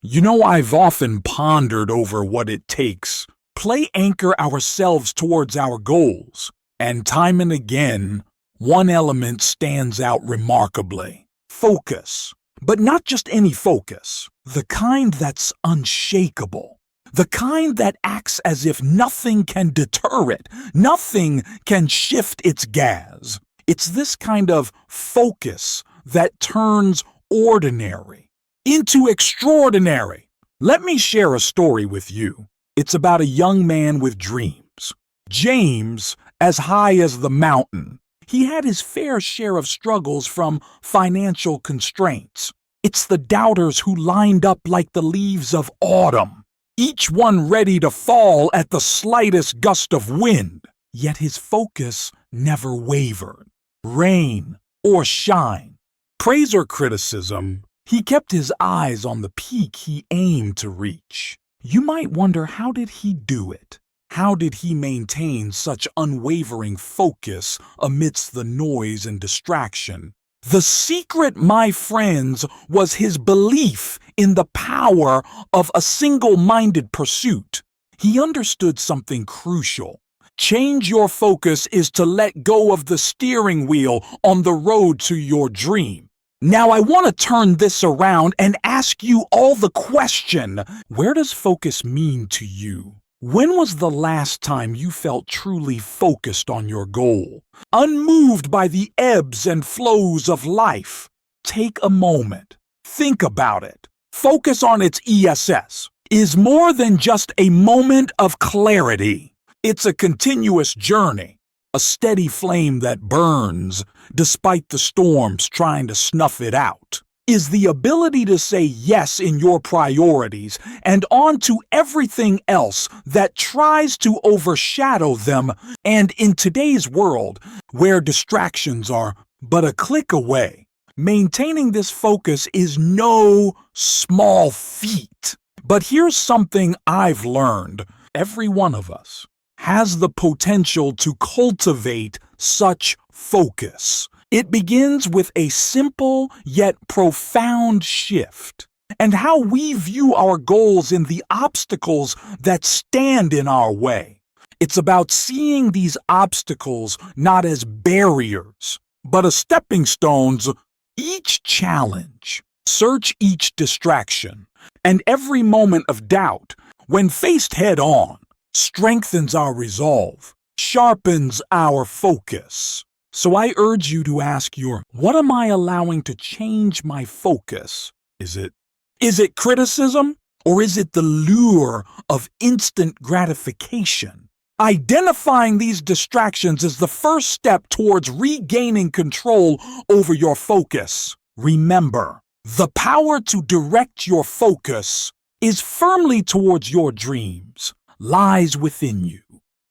I've often pondered over what it takes. Play anchor ourselves towards our goals. And time and again, one element stands out remarkably. Focus. But not just any focus. The kind that's unshakable. The kind that acts as if nothing can deter it. Nothing can shift its gaze. It's this kind of focus that turns ordinary into extraordinary. Let me share a story with you. It's about a young man with dreams. James, as high as the mountain. He had his fair share of struggles from financial constraints. It's the doubters who lined up like the leaves of autumn, each one ready to fall at the slightest gust of wind. Yet his focus never wavered. Rain or shine, praise or criticism, he kept his eyes on the peak he aimed to reach. You might wonder, how did he do it? How did he maintain such unwavering focus amidst the noise and distraction? The secret, my friends, was his belief in the power of a single-minded pursuit. He understood something crucial. Change your focus is to let go of the steering wheel on the road to your dream. Now I want to turn this around and ask you all the question, where does focus mean to you? When was the last time you felt truly focused on your goal, unmoved by the ebbs and flows of life? Take a moment. Think about it. Focus on its ESS is more than just a moment of clarity. It's a continuous journey, a steady flame that burns despite the storms trying to snuff it out. Is the ability to say yes in your priorities and on to everything else that tries to overshadow them. And in today's world, where distractions are but a click away, maintaining this focus is no small feat. But here's something I've learned. Every one of us has the potential to cultivate such focus. It begins with a simple yet profound shift, and how we view our goals and the obstacles that stand in our way. It's about seeing these obstacles not as barriers, but as stepping stones. Each challenge, search each distraction, and every moment of doubt, when faced head-on, strengthens our resolve, sharpens our focus. So I urge you to ask what am I allowing to change my focus? Is it criticism, or is it the lure of instant gratification? Identifying these distractions is the first step towards regaining control over your focus. Remember, the power to direct your focus is firmly towards your dreams, lies within you.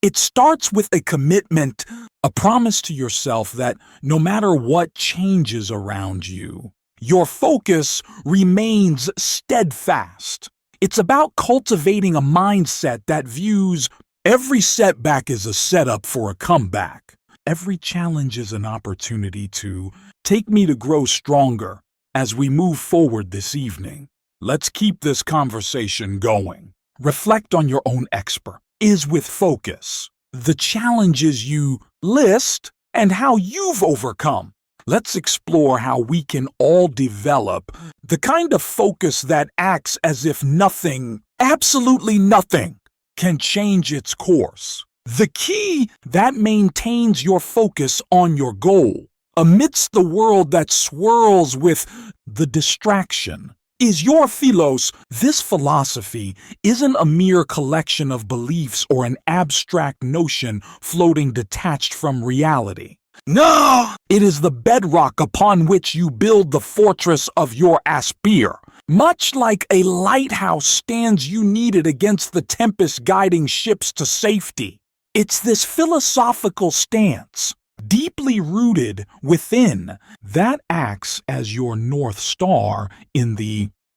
It starts with a commitment, a promise to yourself that no matter what changes around you, your focus remains steadfast. It's about cultivating a mindset that views every setback as a setup for a comeback. Every challenge is an opportunity to take me to grow stronger as we move forward this evening. Let's keep this conversation going. Reflect on your own expert. Is with focus, the challenges you list, and how you've overcome. Let's explore how we can all develop the kind of focus that acts as if nothing, absolutely nothing, can change its course. The key that maintains your focus on your goal amidst the world that swirls with the distraction is your philos. This philosophy isn't a mere collection of beliefs or an abstract notion floating detached from reality. No! It is the bedrock upon which you build the fortress of your aspire. Much like a lighthouse stands united against the tempest guiding ships to safety. It's this philosophical stance, deeply rooted within, that acts as your North Star in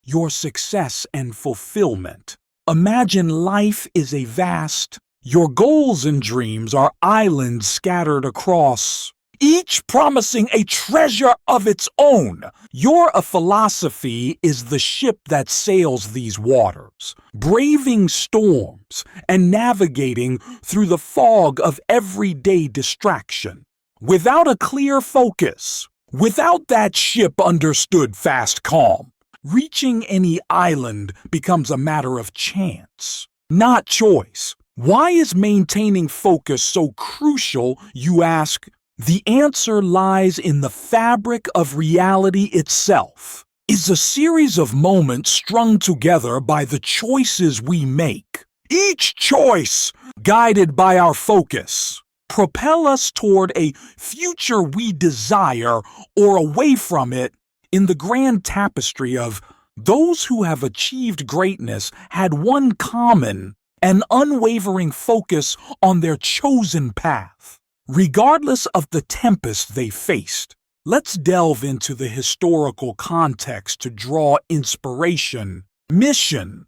your success and fulfillment. Imagine life is a vast, your goals and dreams are islands scattered across. each promising a treasure of its own. Your philosophy is the ship that sails these waters, braving storms and navigating through the fog of everyday distraction. Without a clear focus, without that ship understood fast calm, reaching any island becomes a matter of chance, not choice. Why is maintaining focus so crucial, you ask? The answer lies in the fabric of reality itself. It's a series of moments strung together by the choices we make. Each choice, guided by our focus, propel us toward a future we desire or away from it. In the grand tapestry of those who have achieved greatness had one common, an unwavering focus on their chosen path. Regardless of the tempest they faced, let's delve into the historical context to draw inspiration, mission,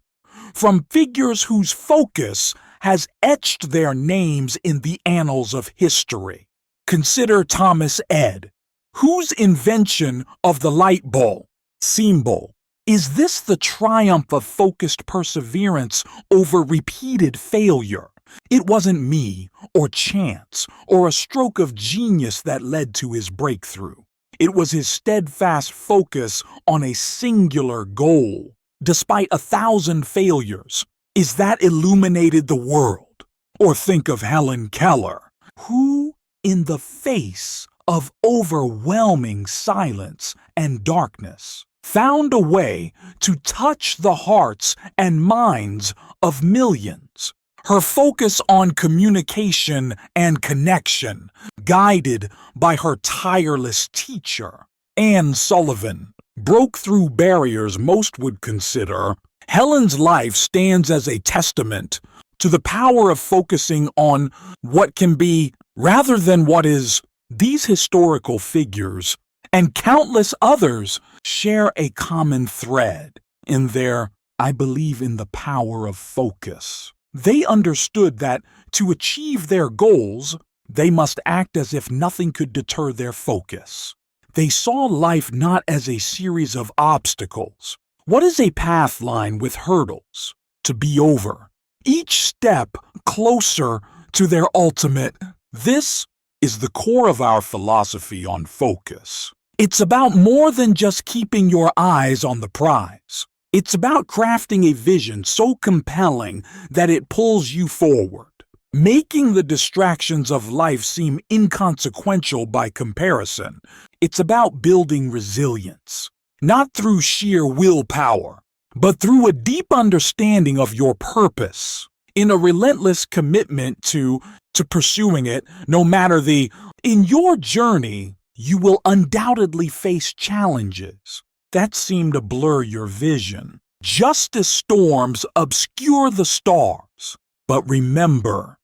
from figures whose focus has etched their names in the annals of history. Consider Thomas Edison, whose invention of the light bulb symbol. Is this the triumph of focused perseverance over repeated failure? It wasn't me, or chance, or a stroke of genius that led to his breakthrough. It was his steadfast focus on a singular goal, despite 1,000 failures. Is that illuminated the world? Or think of Helen Keller, who, in the face of overwhelming silence and darkness, found a way to touch the hearts and minds of millions. Her focus on communication and connection, guided by her tireless teacher, Anne Sullivan, broke through barriers most would consider. Helen's life stands as a testament to the power of focusing on what can be rather than what is. These historical figures and countless others share a common thread in their, I believe in the power of focus. They understood that to achieve their goals, they must act as if nothing could deter their focus. They saw life not as a series of obstacles. What is a path line with hurdles to be over? Each step closer to their ultimate. This is the core of our philosophy on focus. It's about more than just keeping your eyes on the prize. It's about crafting a vision so compelling that it pulls you forward, making the distractions of life seem inconsequential by comparison. It's about building resilience, not through sheer willpower, but through a deep understanding of your purpose, in a relentless commitment to pursuing it, no matter the. In your journey, you will undoubtedly face challenges that seem to blur your vision. Just as storms obscure the stars, but remember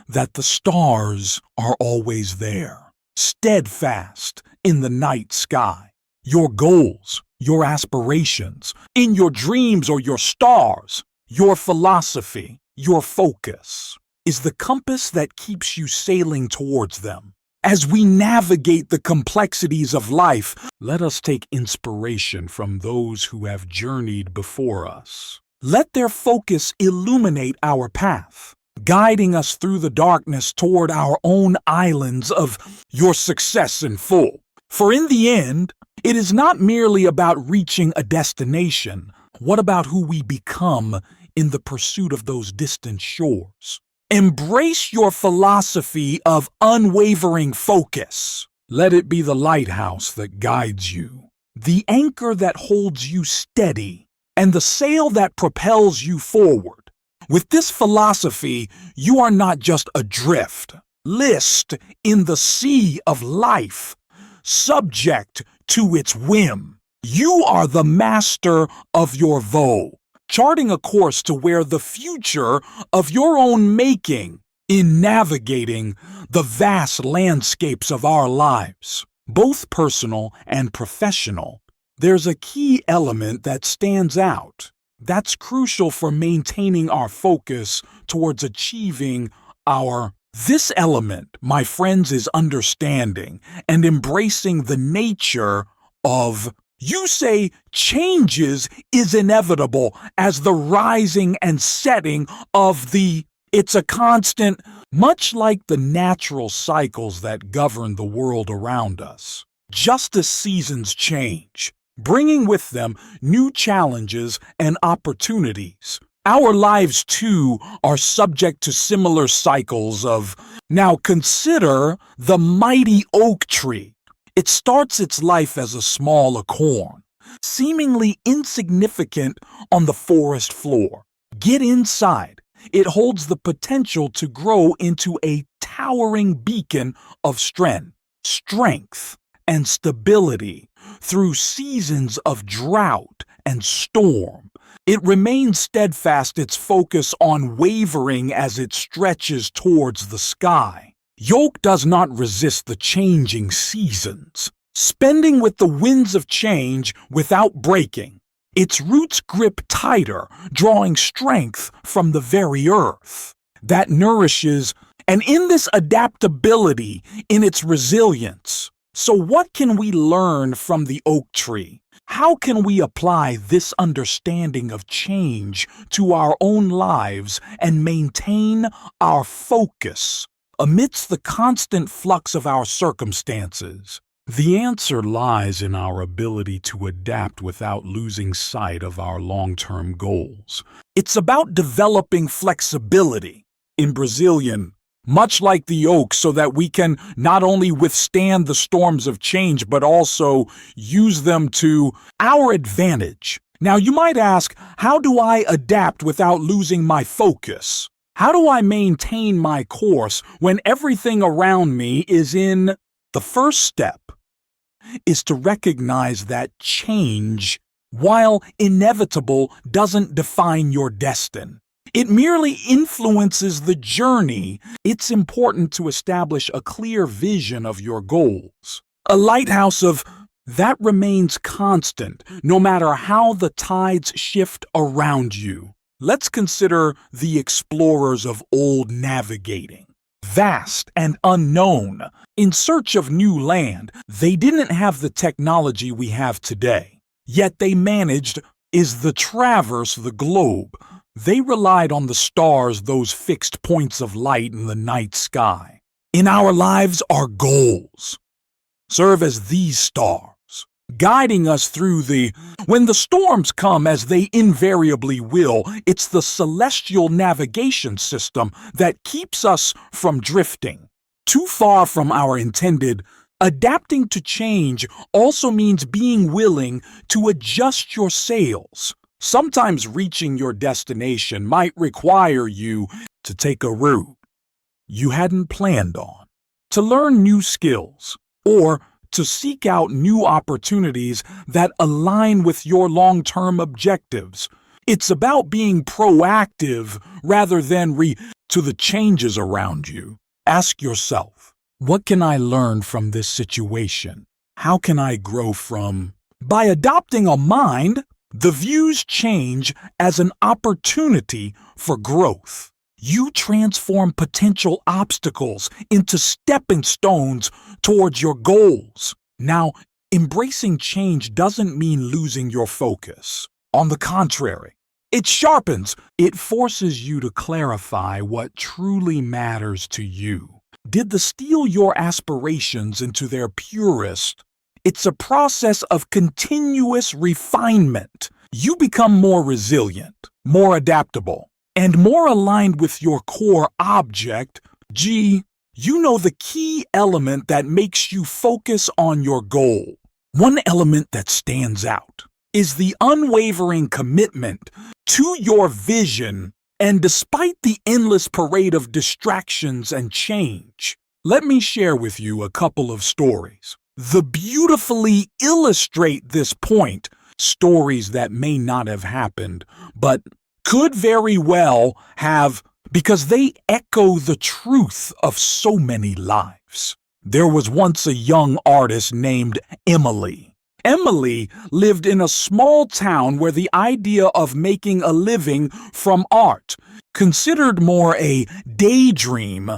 that the stars are always there, steadfast in the night sky. Your goals, your aspirations, in your dreams or your stars, your philosophy, your focus, is the compass that keeps you sailing towards them. As we navigate the complexities of life, let us take inspiration from those who have journeyed before us. Let their focus illuminate our path, guiding us through the darkness toward our own islands of your success in full. For in the end, it is not merely about reaching a destination. What about who we become in the pursuit of those distant shores? Embrace your philosophy of unwavering focus. Let it be the lighthouse that guides you, the anchor that holds you steady, and the sail that propels you forward. With this philosophy, you are not just adrift, list in the sea of life, subject to its whim. You are the master of your vogue, charting a course to where the future of your own making in navigating the vast landscapes of our lives, both personal and professional. There's a key element that stands out, that's crucial for maintaining our focus towards achieving our This element, my friends, is understanding and embracing the nature of, you say, changes is inevitable as the rising and setting of it's a constant, much like the natural cycles that govern the world around us. Just as seasons change, bringing with them new challenges and opportunities, our lives, too, are subject to similar cycles of. Now consider the mighty oak tree. It starts its life as a small acorn, seemingly insignificant on the forest floor. Get inside. It holds the potential to grow into a towering beacon of strength, and stability through seasons of drought and storm. It remains steadfast, its focus unwavering as it stretches towards the sky. Oak does not resist the changing seasons, spending with the winds of change without breaking. Its roots grip tighter, drawing strength from the very earth that nourishes, and in this adaptability, in its resilience. So what can we learn from the oak tree? How can we apply this understanding of change to our own lives and maintain our focus amidst the constant flux of our circumstances? The answer lies in our ability to adapt without losing sight of our long-term goals. It's about developing flexibility. In Brazilian, much like the oak, so that we can not only withstand the storms of change, but also use them to our advantage. Now, you might ask, how do I adapt without losing my focus? How do I maintain my course when everything around me is in? The first step is to recognize that change, while inevitable, doesn't define your destiny. It merely influences the journey. It's important to establish a clear vision of your goals. A lighthouse of that remains constant, no matter how the tides shift around you. Let's consider the explorers of old navigating. Vast and unknown, in search of new land, they didn't have the technology we have today. Yet they managed to traverse the globe. They relied on the stars, those fixed points of light in the night sky. In our lives, our goals serve as these stars, guiding us through when the storms come, as they invariably will. It's the celestial navigation system that keeps us from drifting too far from our intended. Adapting to change also means being willing to adjust your sails. Sometimes reaching your destination might require you to take a route you hadn't planned on, to learn new skills, or to seek out new opportunities that align with your long-term objectives. It's about being proactive rather than to the changes around you. Ask yourself, what can I learn from this situation? How can I grow from? By adopting a mind, the views change as an opportunity for growth. You transform potential obstacles into stepping stones towards your goals. Now, embracing change doesn't mean losing your focus. On the contrary, it sharpens. It forces you to clarify what truly matters to you. Did the steel your aspirations into their purest? It's a process of continuous refinement. You become more resilient, more adaptable, and more aligned with your core object. You know the key element that makes you focus on your goal. One element that stands out is the unwavering commitment to your vision, and despite the endless parade of distractions and change. Let me share with you a couple of stories that beautifully illustrate this point. Stories that may not have happened, but could very well have, because they echo the truth of so many lives. There was once a young artist named Emily. Emily lived in a small town where the idea of making a living from art, considered more a daydream,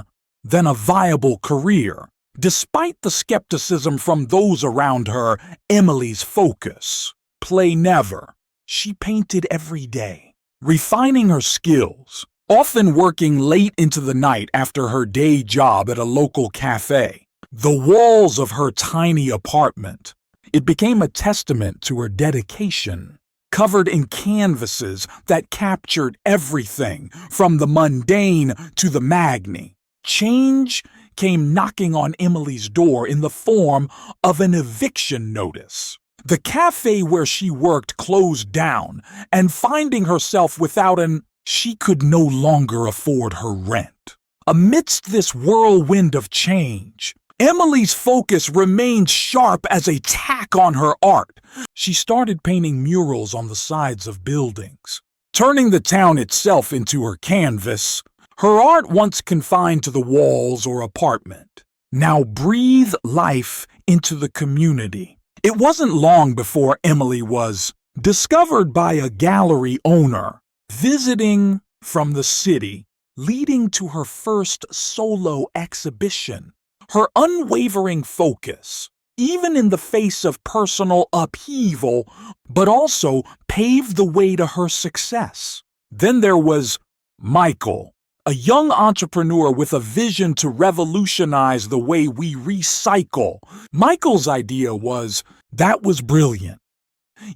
than a viable career. Despite the skepticism from those around her, Emily's focus, play never. She painted every day, refining her skills, often working late into the night after her day job at a local cafe. The walls of her tiny apartment, it became a testament to her dedication, covered in canvases that captured everything from the mundane to the magni. Change came knocking on Emily's door in the form of an eviction notice. The cafe where she worked closed down, and finding herself without she could no longer afford her rent. Amidst this whirlwind of change, Emily's focus remained sharp as a tack on her art. She started painting murals on the sides of buildings, turning the town itself into her canvas. Her art, once confined to the walls or apartment, now breathed life into the community. It wasn't long before Emily was discovered by a gallery owner visiting from the city, leading to her first solo exhibition. Her unwavering focus, even in the face of personal upheaval, but also paved the way to her success. Then there was Michael, a young entrepreneur with a vision to revolutionize the way we recycle. Michael's idea was brilliant,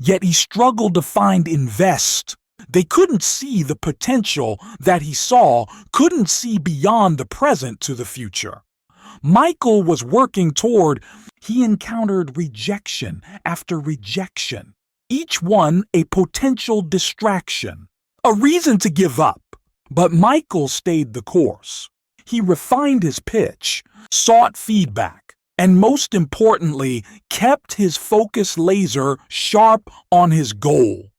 yet he struggled to find investors. They couldn't see the potential that he saw, couldn't see beyond the present to the future. Michael was working he encountered rejection after rejection, each one a potential distraction, a reason to give up. But Michael stayed the course. He refined his pitch, sought feedback, and most importantly, kept his focus laser sharp on his goal.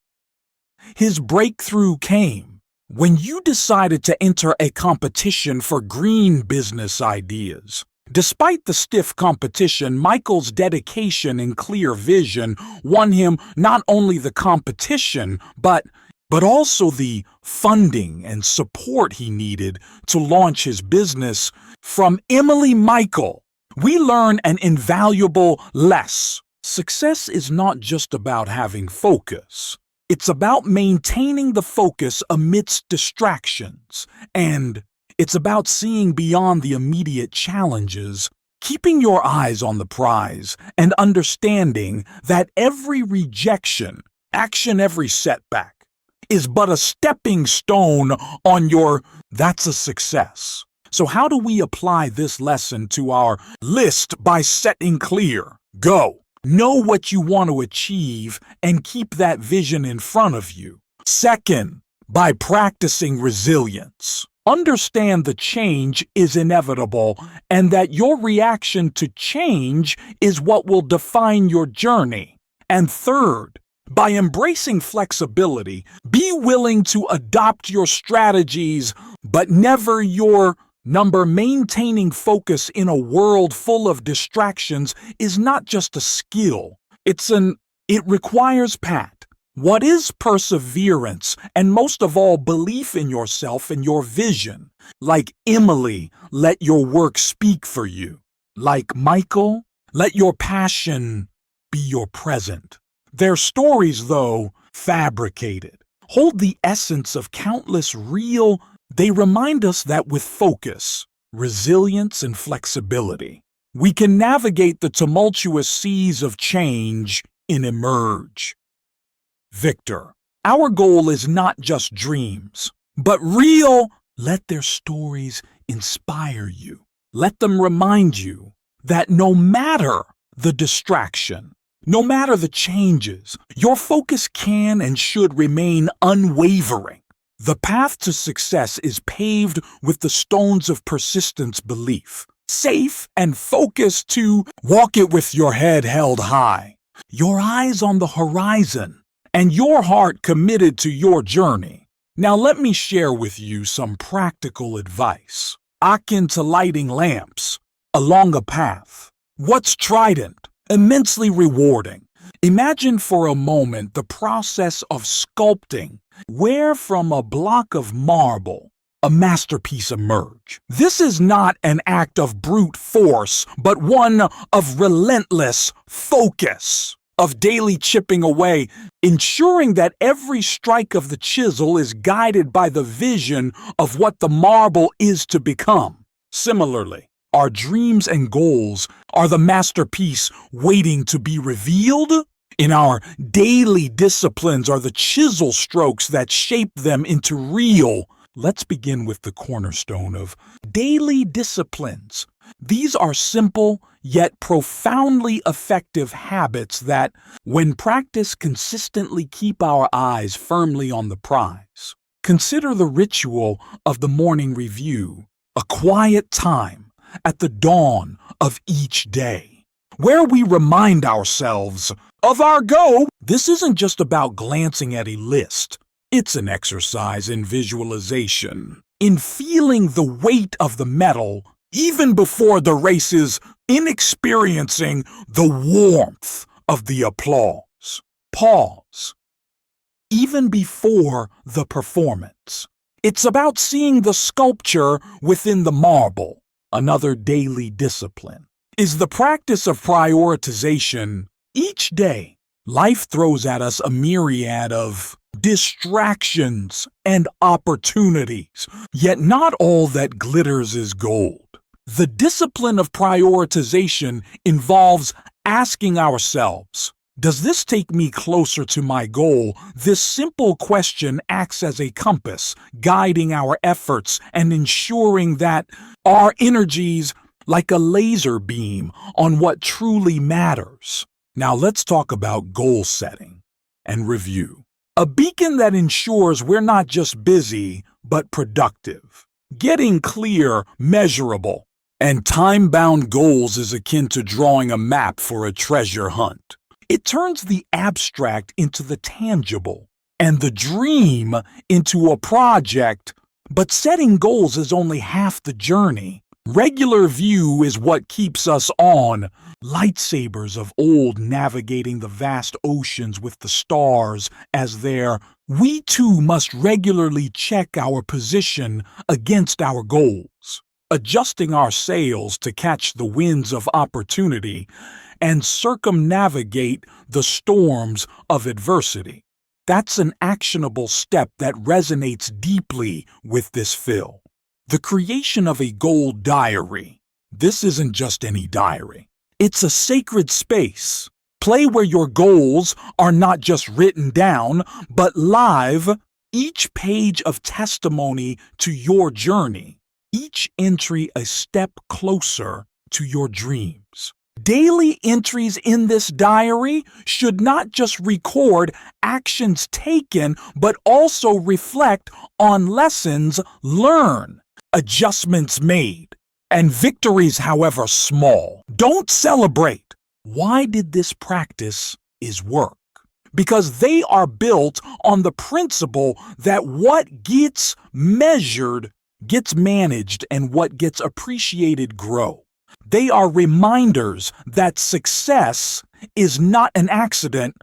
His breakthrough came when you decided to enter a competition for green business ideas. Despite the stiff competition, Michael's dedication and clear vision won him not only the competition, but also the funding and support he needed to launch his business. From Emily Michael, we learn an invaluable lesson. Success is not just about having focus. It's about maintaining the focus amidst distractions, and it's about seeing beyond the immediate challenges, keeping your eyes on the prize, and understanding that every rejection, every setback, is but a stepping stone on that's a success. So how do we apply this lesson to our list? By setting clear, go. Know what you want to achieve and keep that vision in front of you. Second, by practicing resilience. Understand the change is inevitable and that your reaction to change is what will define your journey. And third, by embracing flexibility, be willing to adopt your strategies, but never your number. Maintaining focus in a world full of distractions is not just a skill. It requires what is perseverance, and most of all, belief in yourself and your vision. Like Emily, let your work speak for you. Like Michael, let your passion be your present. Their stories, though fabricated, hold the essence of countless real. They remind us that with focus, resilience, and flexibility, we can navigate the tumultuous seas of change and emerge victor. Our goal is not just dreams, but real. Let their stories inspire you. Let them remind you that no matter the distraction, no matter the changes, your focus can and should remain unwavering. The path to success is paved with the stones of persistence, belief, safe and focused to walk it with your head held high, your eyes on the horizon, and your heart committed to your journey. Now let me share with you some practical advice, akin to lighting lamps along a path. What's trident? Immensely rewarding. Imagine for a moment the process of sculpting, where from a block of marble, a masterpiece emerge. This is not an act of brute force, but one of relentless focus, of daily chipping away, ensuring that every strike of the chisel is guided by the vision of what the marble is to become. Similarly, our dreams and goals are the masterpiece waiting to be revealed. In our daily disciplines are the chisel strokes that shape them into real. Let's begin with the cornerstone of daily disciplines. These are simple yet profoundly effective habits that, when practiced, consistently keep our eyes firmly on the prize. Consider the ritual of the morning review, a quiet time at the dawn of each day, where we remind ourselves of our goal. This isn't just about glancing at a list. It's an exercise in visualization, in feeling the weight of the metal even before the race is, in experiencing the warmth of the applause. Pause. Even before the performance. It's about seeing the sculpture within the marble. Another daily discipline is the practice of prioritization. Each day, life throws at us a myriad of distractions and opportunities, yet not all that glitters is gold. The discipline of prioritization involves asking ourselves, does this take me closer to my goal? This simple question acts as a compass, guiding our efforts and ensuring that our energies like a laser beam on what truly matters. Now let's talk about goal setting and review. A beacon that ensures we're not just busy, but productive. Getting clear, measurable, and time-bound goals is akin to drawing a map for a treasure hunt. It turns the abstract into the tangible, and the dream into a project. But setting goals is only half the journey. Regular view is what keeps us on. Lightsabers of old navigating the vast oceans with the stars as their. We too must regularly check our position against our goals, adjusting our sails to catch the winds of opportunity and circumnavigate the storms of adversity. That's an actionable step that resonates deeply with this fill. The creation of a goal diary. This isn't just any diary. It's a sacred space. Play where your goals are not just written down, but live, each page of testimony to your journey, each entry a step closer to your dreams. Daily entries in this diary should not just record actions taken, but also reflect on lessons learned, adjustments made, and victories, however small. Don't celebrate. Why did this practice is work? Because they are built on the principle that what gets measured gets managed and what gets appreciated grow. They are reminders that success is not an accident,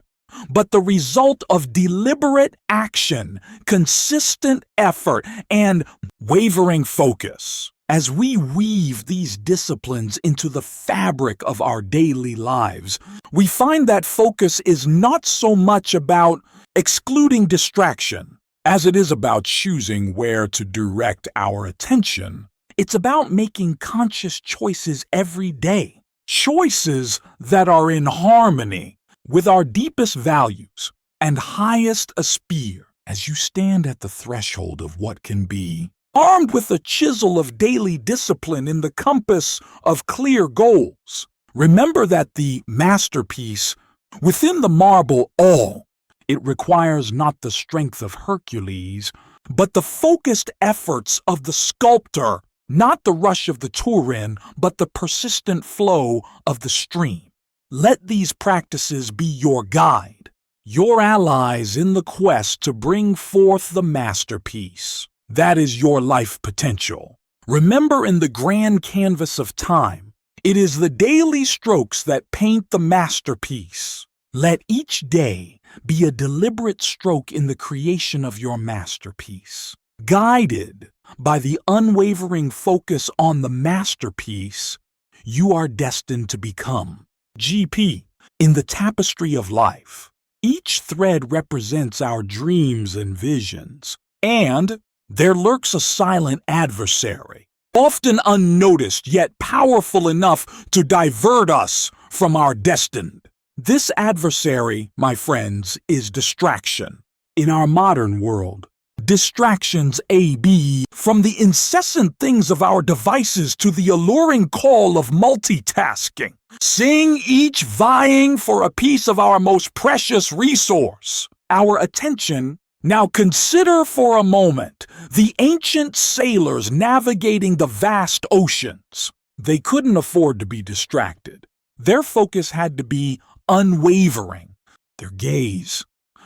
but the result of deliberate action, consistent effort, and wavering focus. As we weave these disciplines into the fabric of our daily lives, we find that focus is not so much about excluding distraction as it is about choosing where to direct our attention. It's about making conscious choices every day, choices that are in harmony with our deepest values and highest aspire. As you stand at the threshold of what can be, armed with a chisel of daily discipline in the compass of clear goals, remember that the masterpiece within the marble it requires not the strength of Hercules, but the focused efforts of the sculptor, not the rush of the Turin, but the persistent flow of the stream. Let these practices be your guide, your allies in the quest to bring forth the masterpiece. That is your life potential. Remember, in the grand canvas of time, it is the daily strokes that paint the masterpiece. Let each day be a deliberate stroke in the creation of your masterpiece, guided by the unwavering focus on the masterpiece you are destined to become. GP, in the tapestry of life, each thread represents our dreams and visions, and there lurks a silent adversary, often unnoticed yet powerful enough to divert us from our destiny. This adversary, my friends, is distraction. In our modern world, distractions be from the incessant things of our devices to the alluring call of multitasking, seeing each vying for a piece of our most precious resource, our attention. Now consider for a moment the ancient sailors navigating the vast oceans. They couldn't afford to be distracted. Their focus had to be unwavering, their gaze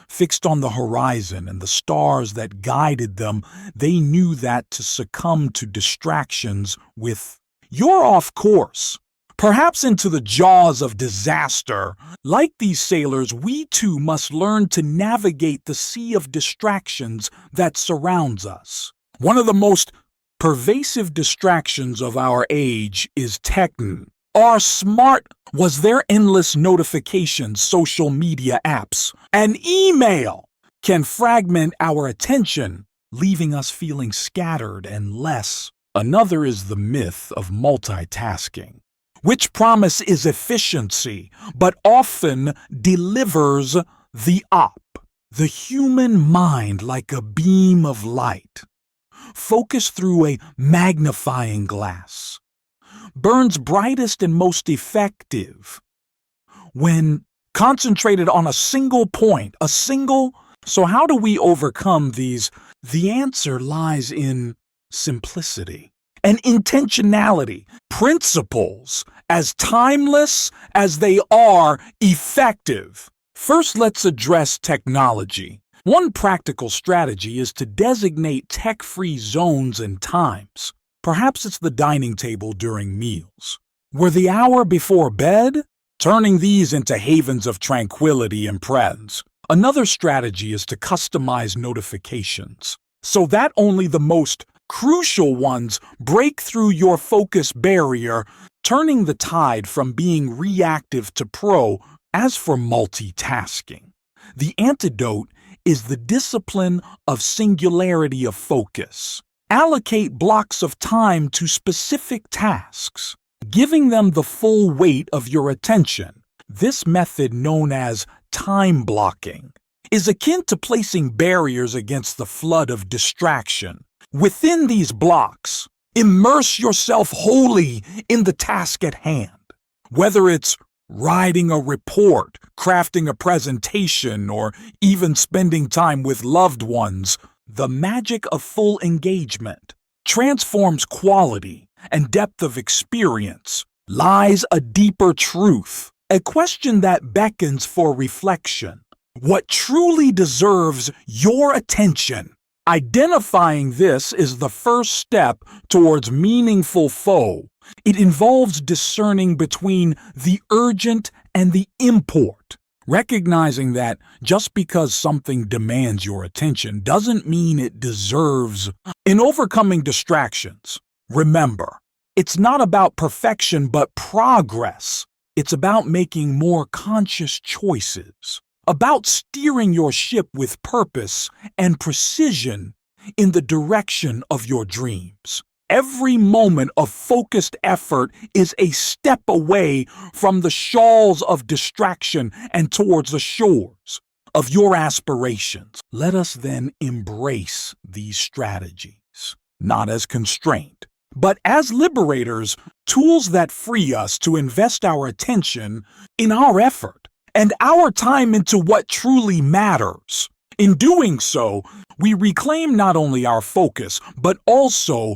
fixed on the horizon and the stars that guided them. They knew that to succumb to distractions with "you're off course," perhaps into the jaws of disaster. Like these sailors, we too must learn to navigate the sea of distractions that surrounds us. One of the most pervasive distractions of our age is technology. Our smart was their endless notifications, social media apps, and email can fragment our attention, leaving us feeling scattered and less. Another is the myth of multitasking, which promise is efficiency, but often delivers the The human mind, like a beam of light, focused through a magnifying glass, burns brightest and most effective when concentrated on a single point, So how do we overcome these? The answer lies in simplicity and intentionality, principles as timeless as they are effective. First, let's address technology. One practical strategy is to designate tech-free zones and times. Perhaps it's the dining table during meals, or the hour before bed, turning these into havens of tranquility and presence. Another strategy is to customize notifications, so that only the most crucial ones break through your focus barrier, turning the tide from being reactive to pro. As for multitasking, the antidote is the discipline of singularity of focus. Allocate blocks of time to specific tasks, giving them the full weight of your attention. This method, known as time blocking, is akin to placing barriers against the flood of distraction. Within these blocks, immerse yourself wholly in the task at hand. Whether it's writing a report, crafting a presentation, or even spending time with loved ones, the magic of full engagement transforms quality and depth of experience. Lies a deeper truth, a question that beckons for reflection. What truly deserves your attention? Identifying this is the first step towards meaningful foe. It involves discerning between the urgent and the import, recognizing that just because something demands your attention doesn't mean it deserves. In overcoming distractions, remember, it's not about perfection but progress. It's about making more conscious choices, about steering your ship with purpose and precision in the direction of your dreams. Every moment of focused effort is a step away from the shoals of distraction and towards the shores of your aspirations. Let us then embrace these strategies, not as constraint, but as liberators, tools that free us to invest our attention in our effort and our time into what truly matters. In doing so, we reclaim not only our focus, but also